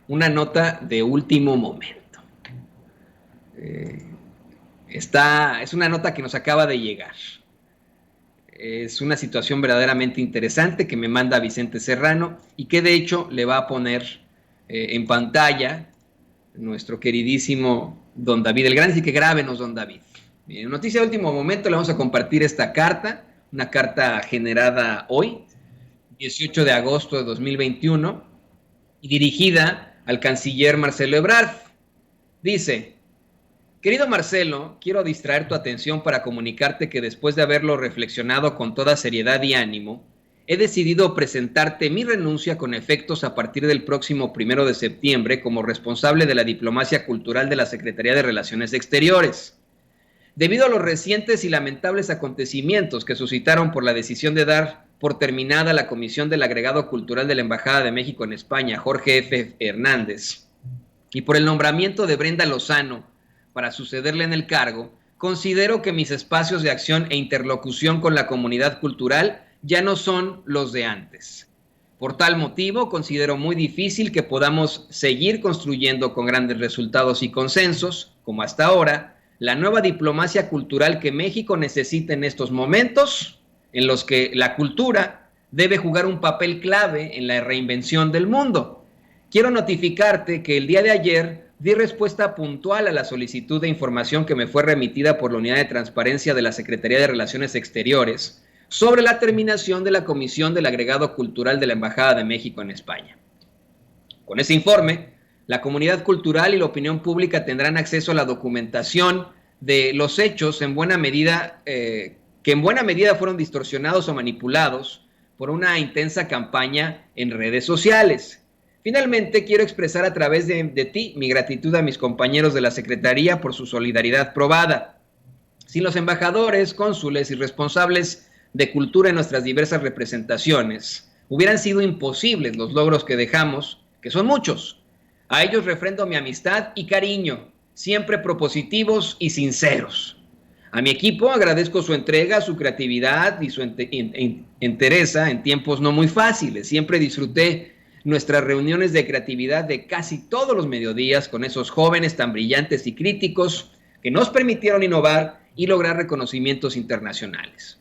una nota de último momento. Es una nota que nos acaba de llegar. Es una situación verdaderamente interesante que me manda Vicente Serrano y que de hecho le va a poner en pantalla nuestro queridísimo don David el Grande. Así que grábenos, don David. Bien, noticia de último momento, le vamos a compartir esta carta, una carta generada hoy, 18 de agosto de 2021, y dirigida al canciller Marcelo Ebrard. Dice: querido Marcelo, quiero distraer tu atención para comunicarte que después de haberlo reflexionado con toda seriedad y ánimo, he decidido presentarte mi renuncia con efectos a partir del próximo 1 de septiembre como responsable de la diplomacia cultural de la Secretaría de Relaciones Exteriores. Debido a los recientes y lamentables acontecimientos que suscitaron por la decisión de dar por terminada la comisión del agregado cultural de la Embajada de México en España, Jorge F. Hernández, y por el nombramiento de Brenda Lozano para sucederle en el cargo, considero que mis espacios de acción e interlocución con la comunidad cultural ya no son los de antes. Por tal motivo, considero muy difícil que podamos seguir construyendo con grandes resultados y consensos, como hasta ahora, la nueva diplomacia cultural que México necesita en estos momentos, en los que la cultura debe jugar un papel clave en la reinvención del mundo. Quiero notificarte que el día de ayer di respuesta puntual a la solicitud de información que me fue remitida por la Unidad de Transparencia de la Secretaría de Relaciones Exteriores sobre la terminación de la Comisión del Agregado Cultural de la Embajada de México en España. Con ese informe, la comunidad cultural y la opinión pública tendrán acceso a la documentación de los hechos en buena medida, que en buena medida fueron distorsionados o manipulados por una intensa campaña en redes sociales. Finalmente, quiero expresar a través de ti mi gratitud a mis compañeros de la Secretaría por su solidaridad probada. Sin los embajadores, cónsules y responsables de cultura en nuestras diversas representaciones, hubieran sido imposibles los logros que dejamos, que son muchos. A ellos refrendo mi amistad y cariño, siempre propositivos y sinceros. A mi equipo agradezco su entrega, su creatividad y su entereza en tiempos no muy fáciles. Siempre disfruté nuestras reuniones de creatividad de casi todos los mediodías con esos jóvenes tan brillantes y críticos que nos permitieron innovar y lograr reconocimientos internacionales.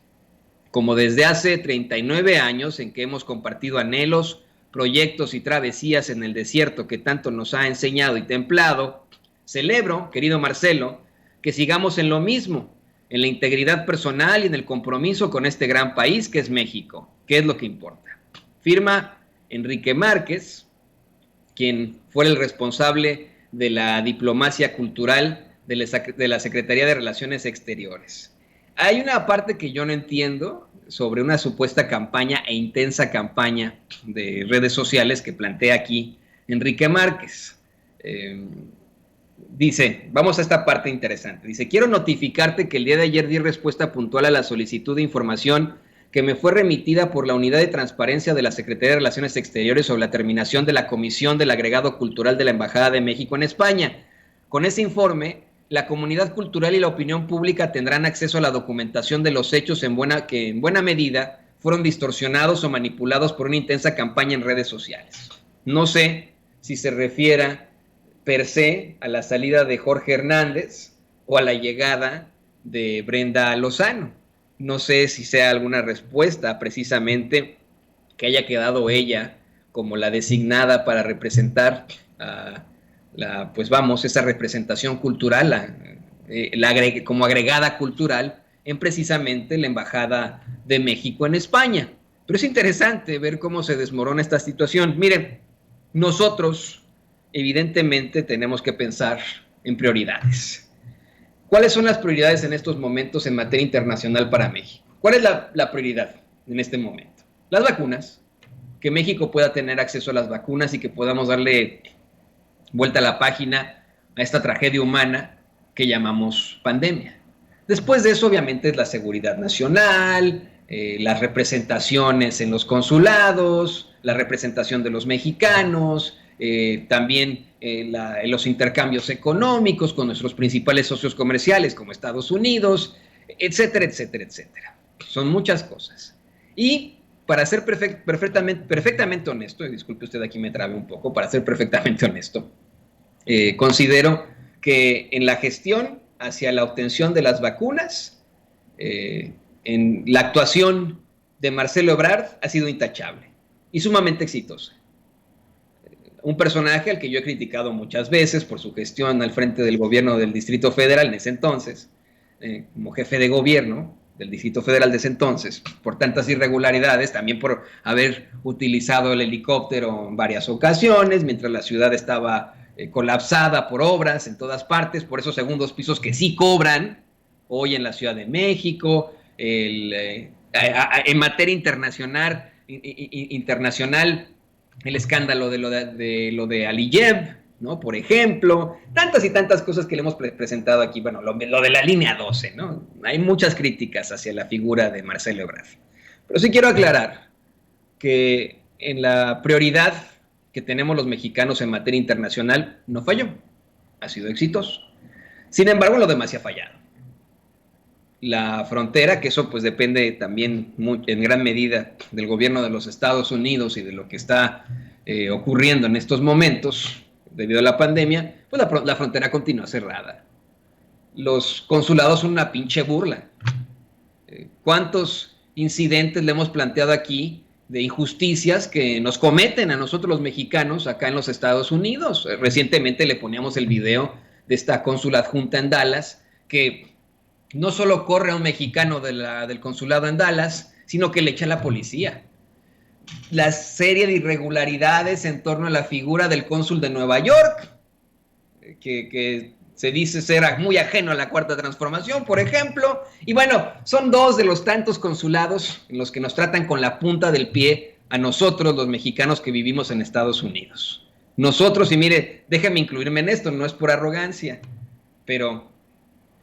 Como desde hace 39 años en que hemos compartido anhelos, proyectos y travesías en el desierto que tanto nos ha enseñado y templado, celebro, querido Marcelo, que sigamos en lo mismo, en la integridad personal y en el compromiso con este gran país que es México, que es lo que importa. Firma Enrique Márquez, quien fue el responsable de la diplomacia cultural de la Secretaría de Relaciones Exteriores. Hay una parte que yo no entiendo sobre una supuesta campaña e intensa campaña de redes sociales que plantea aquí Enrique Márquez. Dice, vamos a esta parte interesante. Dice, quiero notificarte que el día de ayer di respuesta puntual a la solicitud de información que me fue remitida por la Unidad de Transparencia de la Secretaría de Relaciones Exteriores sobre la terminación de la Comisión del Agregado Cultural de la Embajada de México en España. Con ese informe, la comunidad cultural y la opinión pública tendrán acceso a la documentación de los hechos que en buena medida fueron distorsionados o manipulados por una intensa campaña en redes sociales. No sé si se refiera per se a la salida de Jorge Hernández o a la llegada de Brenda Lozano. No sé si sea alguna respuesta precisamente que haya quedado ella como la designada para representar a esa representación cultural, como agregada cultural en precisamente la Embajada de México en España. Pero es interesante ver cómo se desmorona esta situación. Miren, nosotros evidentemente tenemos que pensar en prioridades. ¿Cuáles son las prioridades en estos momentos en materia internacional para México? ¿Cuál es la prioridad en este momento? Las vacunas, que México pueda tener acceso a las vacunas y que podamos darle vuelta a la página a esta tragedia humana que llamamos pandemia. Después de eso, obviamente, es la seguridad nacional, las representaciones en los consulados, la representación de los mexicanos, también los intercambios económicos con nuestros principales socios comerciales como Estados Unidos, etcétera, etcétera, etcétera. Son muchas cosas. Y para ser perfectamente honesto, y disculpe usted, aquí me trabé un poco, para ser perfectamente honesto, considero que en la gestión hacia la obtención de las vacunas, en la actuación de Marcelo Ebrard ha sido intachable y sumamente exitosa. Un personaje al que yo he criticado muchas veces por su gestión al frente del gobierno del Distrito Federal en ese entonces, como jefe de gobierno del Distrito Federal de ese entonces, por tantas irregularidades, también por haber utilizado el helicóptero en varias ocasiones, mientras la ciudad estaba colapsada por obras en todas partes, por esos segundos pisos que sí cobran hoy en la Ciudad de México, en materia internacional, el escándalo de lo de Aliyev, ¿no? Por ejemplo, tantas y tantas cosas que le hemos presentado aquí, bueno, lo de la línea 12, ¿no? Hay muchas críticas hacia la figura de Marcelo Ebrard. Pero sí quiero aclarar que en la prioridad que tenemos los mexicanos en materia internacional no falló, ha sido exitoso. Sin embargo, lo demás se ha fallado. La frontera, que eso pues depende también en gran medida del gobierno de los Estados Unidos y de lo que está ocurriendo en estos momentos debido a la pandemia, pues la frontera continúa cerrada. Los consulados son una pinche burla. ¿Cuántos incidentes le hemos planteado aquí de injusticias que nos cometen a nosotros los mexicanos acá en los Estados Unidos? Recientemente le poníamos el video de esta cónsula adjunta en Dallas que no solo corre a un mexicano del consulado en Dallas, sino que le echa a la policía. La serie de irregularidades en torno a la figura del cónsul de Nueva York, que se dice ser muy ajeno a la Cuarta Transformación, por ejemplo. Y bueno, son dos de los tantos consulados en los que nos tratan con la punta del pie a nosotros, los mexicanos que vivimos en Estados Unidos. Nosotros, y mire, déjame incluirme en esto, no es por arrogancia, pero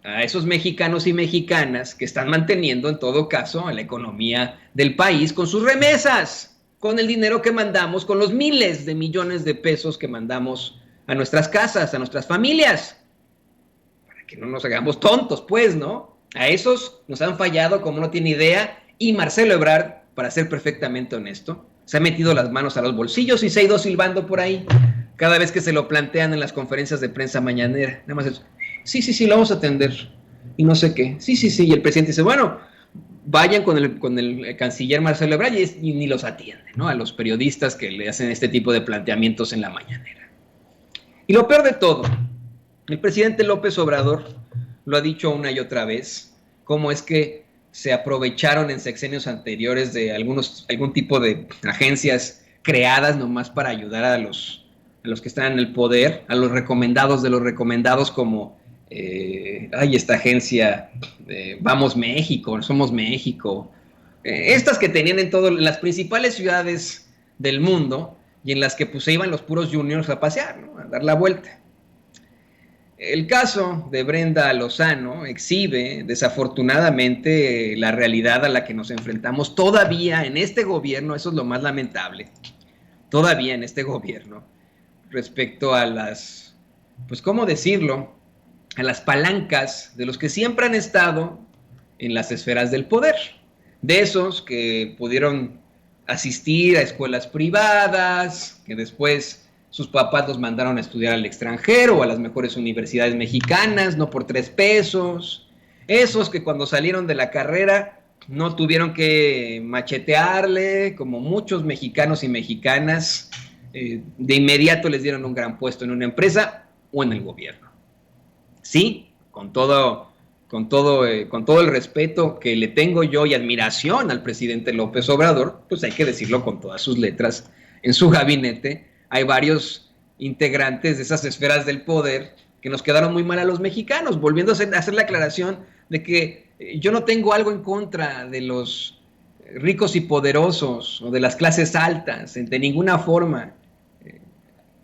a esos mexicanos y mexicanas que están manteniendo en todo caso a la economía del país con sus remesas, con el dinero que mandamos, con los miles de millones de pesos que mandamos a nuestras casas, a nuestras familias, para que no nos hagamos tontos, pues, ¿no? A esos nos han fallado como no tiene idea, y Marcelo Ebrard, para ser perfectamente honesto, se ha metido las manos a los bolsillos y se ha ido silbando por ahí cada vez que se lo plantean en las conferencias de prensa mañanera. Nada más es, sí, lo vamos a atender. Y no sé qué. Sí. Y el presidente dice, bueno, vayan con el canciller Marcelo Ebrard y ni los atiende, ¿no? A los periodistas que le hacen este tipo de planteamientos en la mañanera. Y lo peor de todo, el presidente López Obrador lo ha dicho una y otra vez, cómo es que se aprovecharon en sexenios anteriores de algún tipo de agencias creadas nomás para ayudar a los que están en el poder, a los recomendados de los recomendados, como esta agencia Vamos México, Somos México, estas que tenían en las principales ciudades del mundo y en las que pues se iban los puros juniors a pasear, ¿no? A dar la vuelta. El caso de Brenda Lozano exhibe desafortunadamente la realidad a la que nos enfrentamos todavía en este gobierno, eso es lo más lamentable, todavía en este gobierno, respecto a las, pues cómo decirlo, a las palancas de los que siempre han estado en las esferas del poder, de esos que pudieron asistir a escuelas privadas, que después sus papás los mandaron a estudiar al extranjero o a las mejores universidades mexicanas, no por 3 pesos, esos que cuando salieron de la carrera no tuvieron que machetearle, como muchos mexicanos y mexicanas, de inmediato les dieron un gran puesto en una empresa o en el gobierno. Sí, con todo el respeto que le tengo yo y admiración al presidente López Obrador, pues hay que decirlo con todas sus letras, en su gabinete hay varios integrantes de esas esferas del poder que nos quedaron muy mal a los mexicanos, volviendo a hacer la aclaración de que yo no tengo algo en contra de los ricos y poderosos o de las clases altas, de ninguna forma,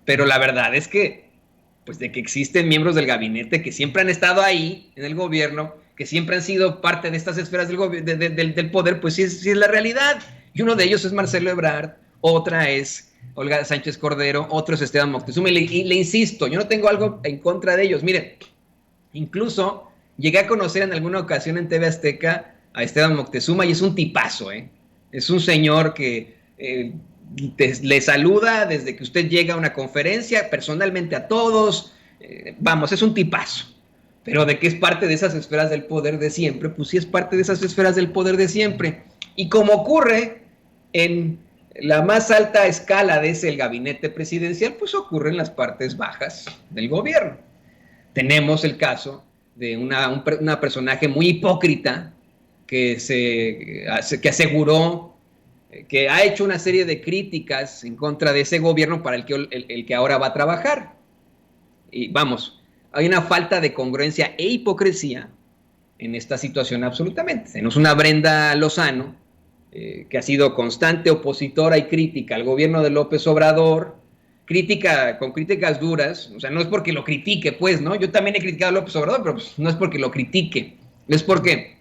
pero la verdad es que pues de que existen miembros del gabinete que siempre han estado ahí en el gobierno, que siempre han sido parte de estas esferas del poder, pues sí es la realidad. Y uno de ellos es Marcelo Ebrard, otra es Olga Sánchez Cordero, otro es Esteban Moctezuma, y le insisto, yo no tengo algo en contra de ellos. Miren, incluso llegué a conocer en alguna ocasión en TV Azteca a Esteban Moctezuma y es un tipazo, Es un señor que le saluda desde que usted llega a una conferencia, personalmente a todos. Vamos, es un tipazo. Pero de que es parte de esas esferas del poder de siempre, pues sí es parte de esas esferas del poder de siempre. Y como ocurre en la más alta escala de ese el gabinete presidencial, pues ocurre en las partes bajas del gobierno. Tenemos el caso de una personaje muy hipócrita que aseguró que ha hecho una serie de críticas en contra de ese gobierno para el que ahora va a trabajar. Y vamos, hay una falta de congruencia e hipocresía en esta situación absolutamente. Tenemos una Brenda Lozano, que ha sido constante opositora y crítica al gobierno de López Obrador, con críticas duras, o sea, no es porque lo critique, pues, ¿no? Yo también he criticado a López Obrador, pero pues, no es porque lo critique, es porque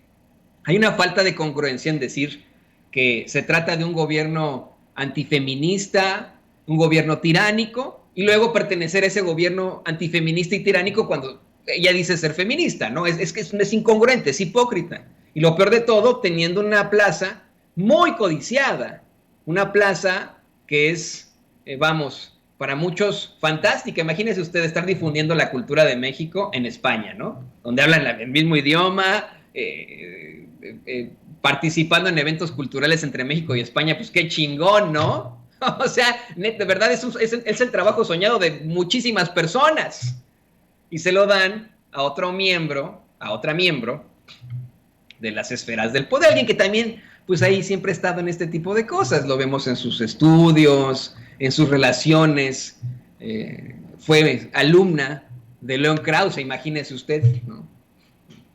hay una falta de congruencia en decir que se trata de un gobierno antifeminista, un gobierno tiránico, y luego pertenecer a ese gobierno antifeminista y tiránico cuando ella dice ser feminista, ¿no? Es que es incongruente, es hipócrita. Y lo peor de todo, teniendo una plaza muy codiciada, una plaza que es, vamos, para muchos fantástica. Imagínese usted estar difundiendo la cultura de México en España, ¿no? Donde hablan el mismo idioma, participando en eventos culturales entre México y España, pues qué chingón, ¿no? O sea, de verdad es el trabajo soñado de muchísimas personas. Y se lo dan a otra miembro de las esferas del poder, alguien que también, pues ahí siempre ha estado en este tipo de cosas, lo vemos en sus estudios, en sus relaciones, fue alumna de León Krause, imagínese usted, ¿no?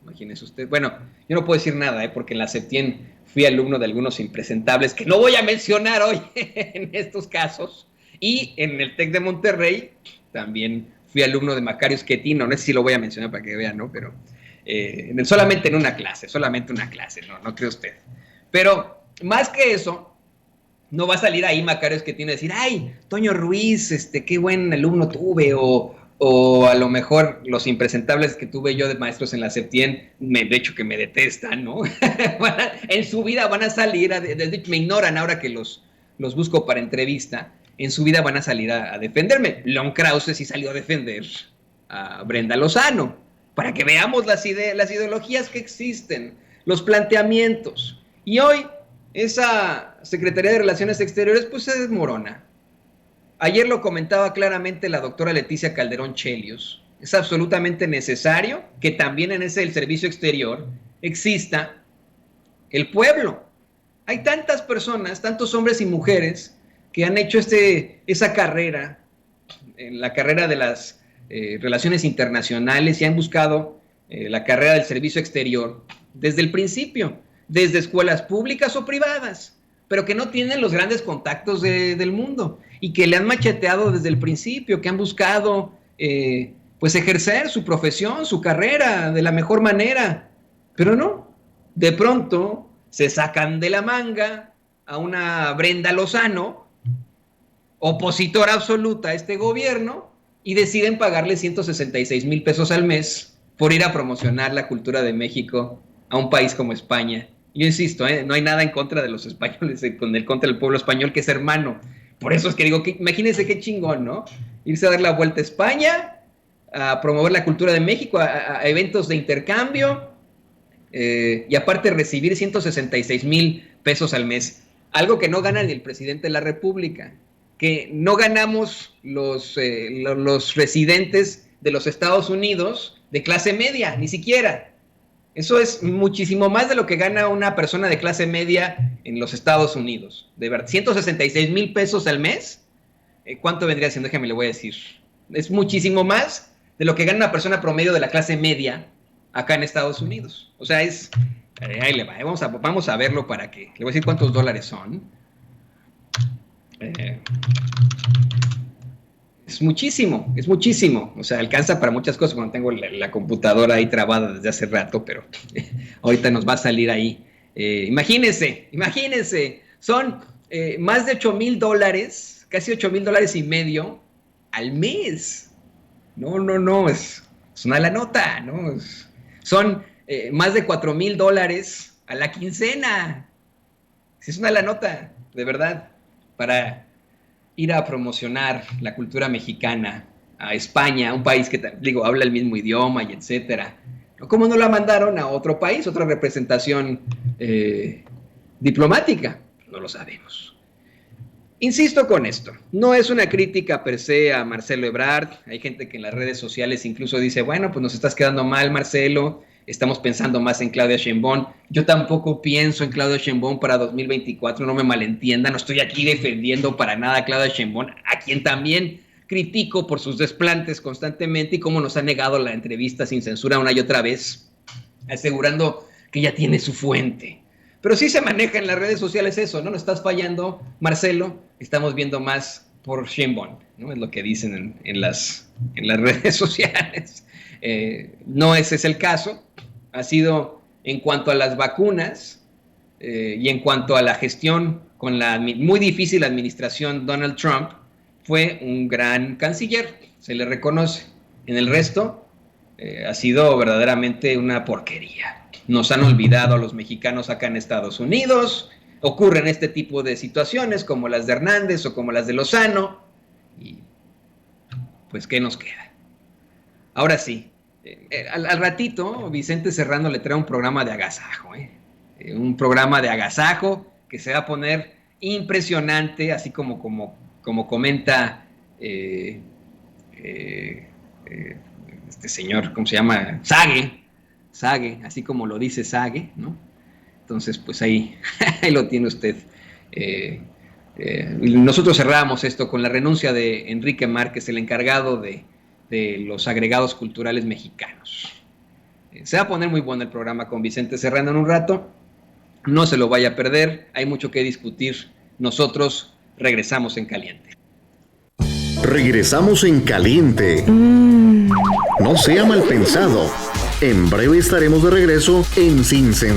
Imagínese usted. Bueno, yo no puedo decir nada, porque en la Septien fui alumno de algunos impresentables que no voy a mencionar hoy en estos casos. Y en el TEC de Monterrey también fui alumno de Macario Schettino. No sé si lo voy a mencionar para que vean, ¿no? Pero solamente en una clase, no cree usted. Pero más que eso, no va a salir ahí Macario Schettino a decir, ay, Toño Ruiz, qué buen alumno tuve, o a lo mejor los impresentables que tuve yo de maestros en la Septien, de hecho que me detestan, ¿no? En su vida van a salir, me ignoran ahora que los busco para entrevista, en su vida van a salir a defenderme. León Krause sí salió a defender a Brenda Lozano, para que veamos las ideologías que existen, los planteamientos. Y hoy esa Secretaría de Relaciones Exteriores pues se desmorona. Ayer lo comentaba claramente la doctora Leticia Calderón Chelios. Es absolutamente necesario que también en el servicio exterior exista el pueblo. Hay tantas personas, tantos hombres y mujeres que han hecho esa carrera, la carrera de las relaciones internacionales y han buscado la carrera del servicio exterior desde el principio, desde escuelas públicas o privadas, pero que no tienen los grandes contactos del mundo y que le han macheteado desde el principio, que han buscado pues ejercer su profesión, su carrera de la mejor manera, pero no, de pronto se sacan de la manga a una Brenda Lozano, opositora absoluta a este gobierno, y deciden pagarle 166,000 pesos al mes por ir a promocionar la cultura de México a un país como España. Yo insisto, no hay nada en contra de los españoles, contra el pueblo español, que es hermano. Por eso es que digo, imagínense qué chingón, ¿no? Irse a dar la vuelta a España, a promover la cultura de México, a eventos de intercambio, y aparte recibir 166,000 pesos al mes. Algo que no gana ni el presidente de la República, que no ganamos los residentes de los Estados Unidos de clase media, ni siquiera. Eso es muchísimo más de lo que gana una persona de clase media en los Estados Unidos. De verdad, 166,000 pesos al mes, ¿cuánto vendría siendo? Déjame le voy a decir. Es muchísimo más de lo que gana una persona promedio de la clase media acá en Estados Unidos. O sea, ahí le va, vamos a verlo para que, le voy a decir cuántos dólares son. Es muchísimo, o sea, alcanza para muchas cosas cuando tengo la computadora ahí trabada desde hace rato, pero ahorita nos va a salir ahí. Imagínense, son más de $8,000, casi $8,500 al mes. No, es una la nota, ¿no? Son más de $4,000 a la quincena. Sí, es una la nota, de verdad, para ir a promocionar la cultura mexicana a España, un país que, digo, habla el mismo idioma y etcétera. ¿Cómo no la mandaron a otro país, otra representación diplomática? No lo sabemos. Insisto con esto, no es una crítica per se a Marcelo Ebrard. Hay gente que en las redes sociales incluso dice, bueno, pues nos estás quedando mal, Marcelo, estamos pensando más en Claudia Sheinbaum. Yo tampoco pienso en Claudia Sheinbaum para 2024, no me malentiendan, no estoy aquí defendiendo para nada a Claudia Sheinbaum, a quien también critico por sus desplantes constantemente y cómo nos ha negado la entrevista sin censura una y otra vez, asegurando que ya tiene su fuente. Pero sí se maneja en las redes sociales eso, ¿no? No estás fallando, Marcelo, estamos viendo más por Sheinbaum, ¿no? Es lo que dicen en las redes sociales. No ese es el caso. Ha sido en cuanto a las vacunas y en cuanto a la gestión con la muy difícil administración Donald Trump, fue un gran canciller, se le reconoce. En el resto, ha sido verdaderamente una porquería. Nos han olvidado a los mexicanos acá en Estados Unidos, ocurren este tipo de situaciones como las de Hernández o como las de Lozano, y pues ¿qué nos queda? Ahora sí, al ratito Vicente Serrano le trae un programa de agasajo, un programa de agasajo que se va a poner impresionante, así como comenta este señor, ¿cómo se llama? Sage, así como lo dice Sage, ¿no? Entonces, pues ahí lo tiene usted. Nosotros cerramos esto con la renuncia de Enrique Márquez, el encargado de los agregados culturales mexicanos. Se va a poner muy bueno el programa con Vicente Serrano en un rato. No se lo vaya a perder, hay mucho que discutir. Nosotros regresamos en caliente. Regresamos en caliente. No sea mal pensado. En breve estaremos de regreso en Sin Censura.